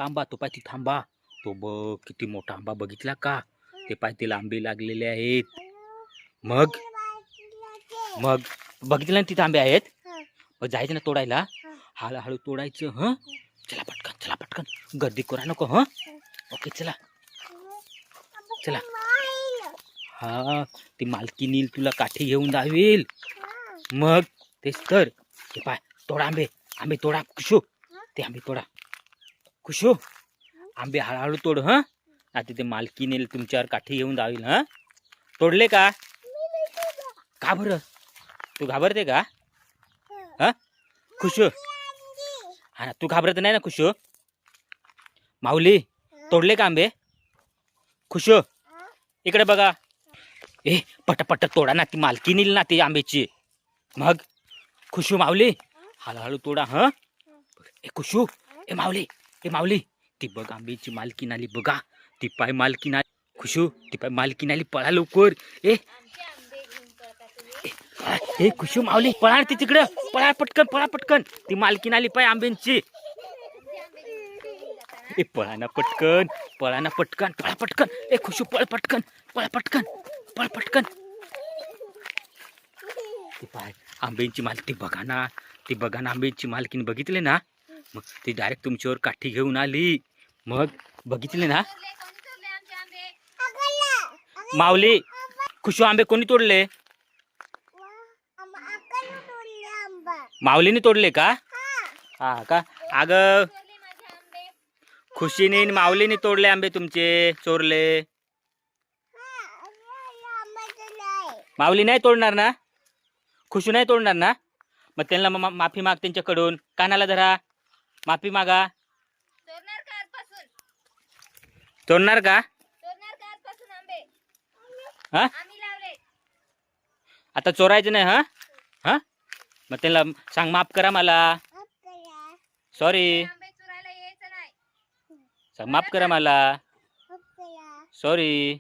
आंबा तो पाय तिथं आंबा, तो बघ किती मोठा आंबा बघितला का? ते पाय तिला आंबे लागलेले आहेत. मग मग बघितलं ना तिथं आंबे आहेत. मग जायचं ना तोडायला, हळूहळू तोडायचं. हं, चला पटकन, चला पटकन, गर्दी करा नको. हं, ओके चला चला. हा, ती मालकीन येईल तुला काठी घेऊन जाईल. मग तेच तर. ते पाय तोडा आंबे, आंबे तोडा खुशू. ते आंबे तोडा खुशू. आंबे हळूहळू तोड. हं, आता ते मालकीन येईल तुमच्यावर काठी घेऊन जाईल. हं, तोडले का? का बरं तू घाबरते का? हा खुशू, हा तू घाबरत नाही ना खुशू? माऊली तोडले का आंबे? खुशू इकडे बघा. ए पटापट तोडा ना, ती मालकीन येईल ना ती आंब्याची. मग खुशू माऊली हळूहळू तोडा. हं, ए खुशू, ए माऊली, ए माऊली, ती बघ आंब्याची मालकीन आली बघा. ती पाय मालकीन आली. खुशू ती पाय मालकीन आली, पळा लवकर. ए ए खुशू माऊली पळा ती तिकडं, पळा पटकन, पळा पटकन, ती मालकीन आली पाय आंब्यांची. ए पळा ना पटकन, पळा ना पटकन, पळा पटकन. ए खुशू पळ पटकन, पळ पटकन, पळ पटकन. ती पाय आंब्यांची मालकी बघा ना, ती बघा ना आंब्यांची मालकीन बघितले ना. मग ती डायरेक्ट तुमच्यावर काठी घेऊन आली. मग बघितले ना माऊली. खुशू आंबे कोणी तोडले? माऊलीने तोडले का? हा का? अग खुशीने माऊलीने तोडले आंबे तुमचे, चोरले. माऊली नाही तोडणार ना? खुशू नाही तोडणार ना? मग त्यांना माफी माग त्यांच्याकडून. कानाला धरा, माफी मागा. तोडणार का? हा आता चोरायचं नाही. हा हा, मग त्यांना सांग माफ करा मला. सॉरी सांग, माफ करा मला. सॉरी.